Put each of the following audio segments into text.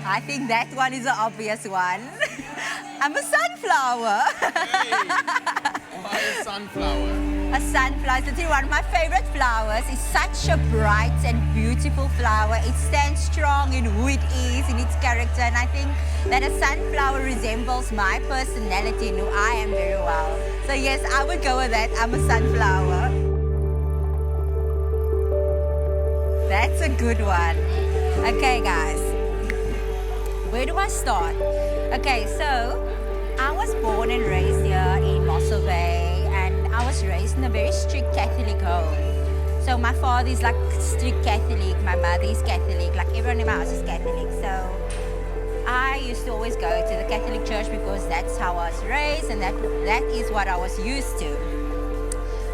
I think that one is an obvious one. I'm a sunflower. Hey, why a sunflower? A sunflower is literally one of my favorite flowers. It's such a bright and beautiful flower. It stands strong in who it is, in its character, and I think that a sunflower resembles my personality and who I am very well. So yes, I would go with that. I'm a sunflower. That's a good one. Okay, guys. Where do I start? Okay, so I was born and raised here in Mossel Bay, and I was raised in a very strict Catholic home. So my father is like strict Catholic, my mother is Catholic, like everyone in my house is Catholic. So I used to always go to the Catholic church because that's how I was raised, and that is what I was used to.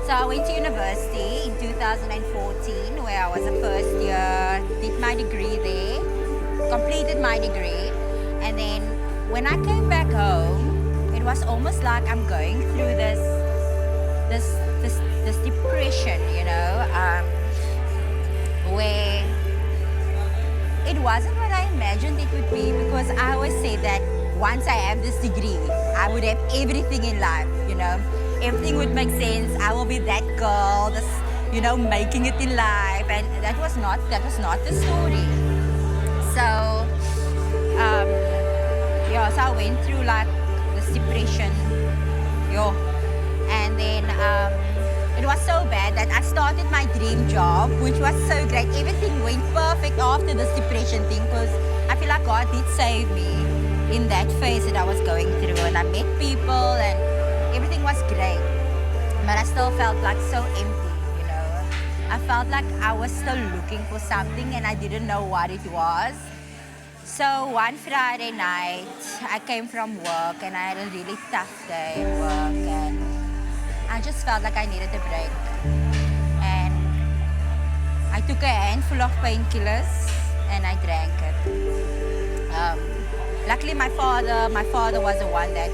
So I went to university in 2014, where I was a first year, did my degree there, completed my degree, and then when I came back home, it was almost like I'm going through this depression, you know, where it wasn't what I imagined it would be, because I always say that once I have this degree, I would have everything in life, you know. Everything would make sense. I will be that girl, this, you know, making it in life, and that was not the story. So, so I went through like this depression, and then it was so bad that I started my dream job, which was so great. Everything went perfect after this depression thing, because I feel like God did save me in that phase that I was going through, and I met people and everything was great, but I still felt like so empty, you know. I felt like I was still looking for something and I didn't know what it was. So one Friday night, I came from work and I had a really tough day at work, and I just felt like I needed a break. And I took a handful of painkillers and I drank it. Luckily my father was the one that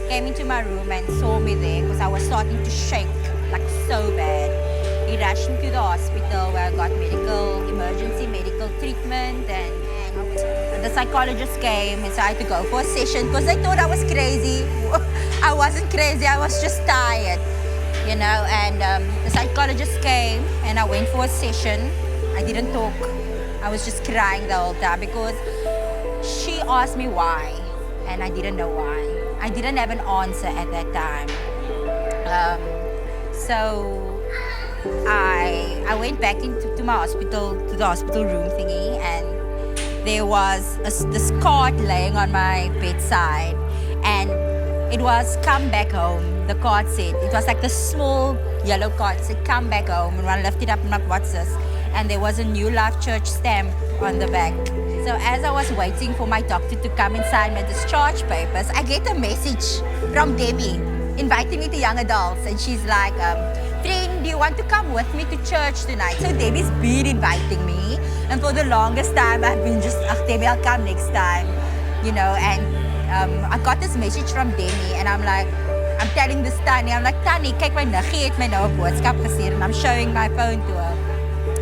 came into my room and saw me there, because I was starting to shake like so bad. He rushed me to the hospital where I got emergency medical treatment, and the psychologist came, and so I had to go for a session because they thought I was crazy. I wasn't crazy, I was just tired, you know. And the psychologist came and I went for a session. I didn't talk. I was just crying the whole time because she asked me why, and I didn't know why. I didn't have an answer at that time. So I went back into my hospital, to the hospital room thingy, and there was this card laying on my bedside, and it was "Come back home." The card said, it was like the small yellow card, said "Come back home." And when I lifted up, I'm like, what's this? And there was a New Life Church stamp on the back. So as I was waiting for my doctor to come and sign my discharge papers, I get a message from Debbie inviting me to young adults, and she's like, "Friend, do you want to come with me to church tonight?" So Debbie's been inviting me, and for the longest time I've been just, Debbie, I'll come next time, you know. And I got this message from Debbie, and I'm like, I'm telling this Tannie, I'm like, "Tannie, kyk, my niggie het my nou 'n boodskap gestuur," and I'm showing my phone to her.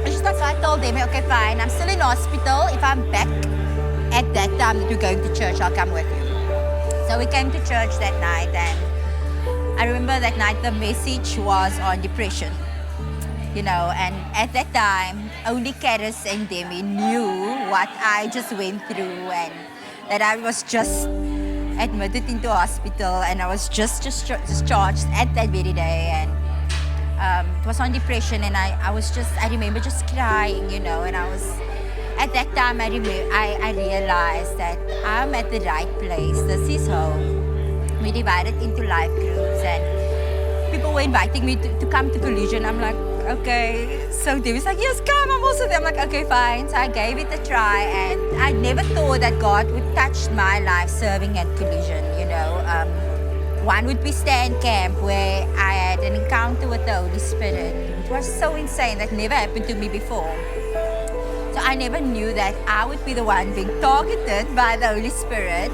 And she's like, so I told Debbie, okay, fine, I'm still in hospital. If I'm back at that time that we're going to church, I'll come with you. So we came to church that night, and I remember that night the message was on depression, you know, and at that time, only Karis and Demi knew what I just went through, and that I was just admitted into hospital, and I was just discharged at that very day, and it was on depression, and I remember just crying, you know, and I was, at that time I realized that I'm at the right place. This is home. We divided into life groups, and people were inviting me to come to Collision. I'm like, okay. So they was like, yes, come, I'm also there. I'm like, okay, fine. So I gave it a try, and I never thought that God would touch my life serving at Collision, you know. One would be stand camp, where I had an encounter with the Holy Spirit. It was so insane. That never happened to me before. So I never knew that I would be the one being targeted by the Holy Spirit,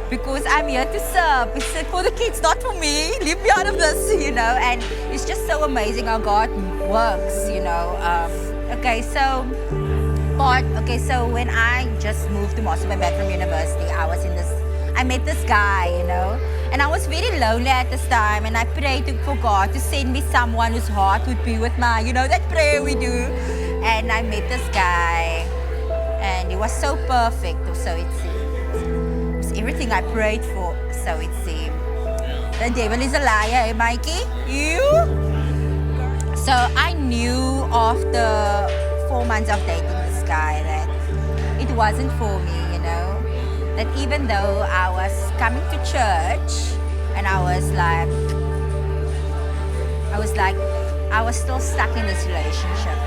because I'm here to serve. It's for the kids, not for me. Leave me out of this, you know. And it's just so amazing how God works, you know. Okay, so part, okay, so when I just moved to Moscow back from university, I met this guy, and I was very lonely at this time, and I prayed for God to send me someone whose heart would be with mine, that prayer we do. And I met this guy, and he was so perfect, so it seemed. It was everything I prayed for, so it seemed. The devil is a liar, eh, Mikey? You? So I knew after 4 months of dating this guy that it wasn't for me, that even though I was coming to church and I was still stuck in this relationship.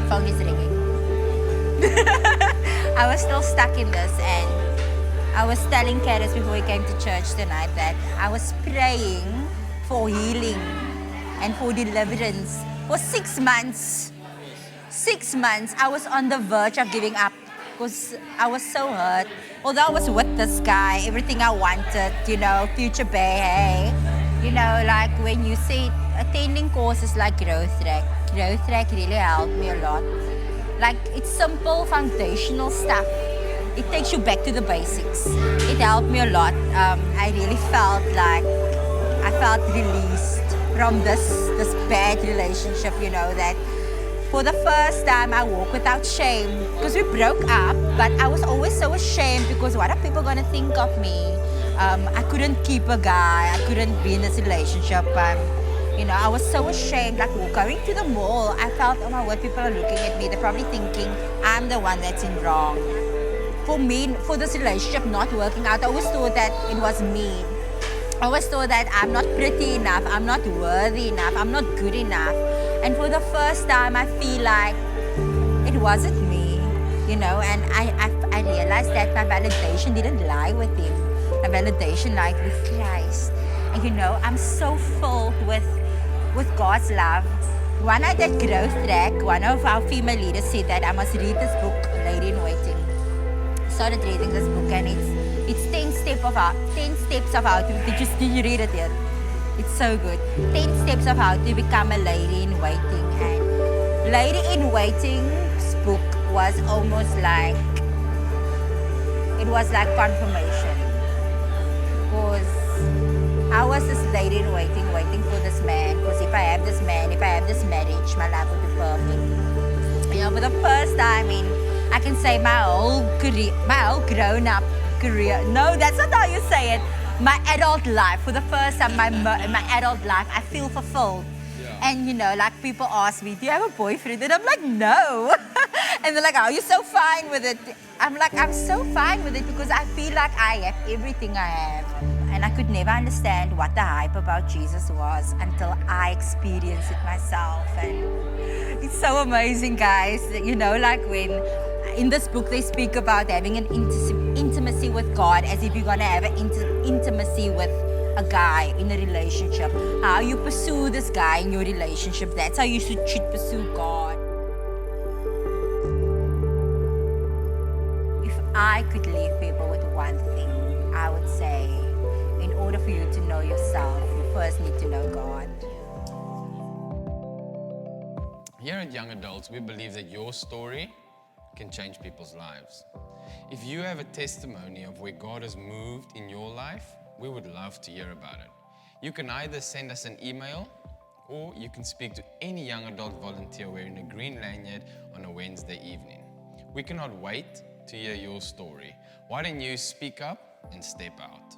Phone is ringing. I was still stuck in this, and I was telling Candace before we came to church tonight that I was praying for healing and for deliverance for 6 months. 6 months, I was on the verge of giving up because I was so hurt. Although I was with this guy, everything I wanted, future bay, hey. Like when you say attending courses like Growth Track really helped me a lot. Like, it's simple foundational stuff. It takes you back to the basics. It helped me a lot. I really felt like I felt released from this bad relationship, that for the first time I walk without shame, because we broke up, but I was always so ashamed because what are people going to think of me? I couldn't keep a guy. I couldn't be in this relationship. I was so ashamed, like going to the mall. I felt, oh my word, people are looking at me. They're probably thinking I'm the one that's in wrong. For me, for this relationship not working out, I always thought that it was me. I always thought that I'm not pretty enough, I'm not worthy enough, I'm not good enough. And for the first time, I feel like it wasn't me, and I realized that my validation didn't lie with him. My validation lied with Christ. And I'm so filled with God's love. One night at Growth Track, one of our female leaders said that I must read this book, Lady in Waiting. I started reading this book, and it's 10 steps of how to. Did you read it yet? It's so good. 10 steps of how to become a lady in waiting. And Lady in Waiting's book was almost like, it was like confirmation. Because I was this lady in waiting for this man. Because if I have this man, if I have this marriage, my life would be perfect. For the first time I can say my whole career, my whole grown-up career. No, that's not how you say it. My adult life, for the first time in my adult life, I feel fulfilled. Yeah. And like people ask me, do you have a boyfriend? And I'm like, no. And they're like, oh, you're so fine with it. I'm like, I'm so fine with it because I feel like I have everything I have. And I could never understand what the hype about Jesus was until I experienced it myself. And it's so amazing, guys. Like when in this book they speak about having an intimacy with God as if you're going to have an intimacy with a guy in a relationship. How you pursue this guy in your relationship, that's how you should pursue God. If I could leave people with one thing, I would say, in order for you to know yourself, you first need to know God. Here at Young Adults, we believe that your story can change people's lives. If you have a testimony of where God has moved in your life, we would love to hear about it. You can either send us an email or you can speak to any young adult volunteer wearing a green lanyard on a Wednesday evening. We cannot wait to hear your story. Why don't you speak up and step out?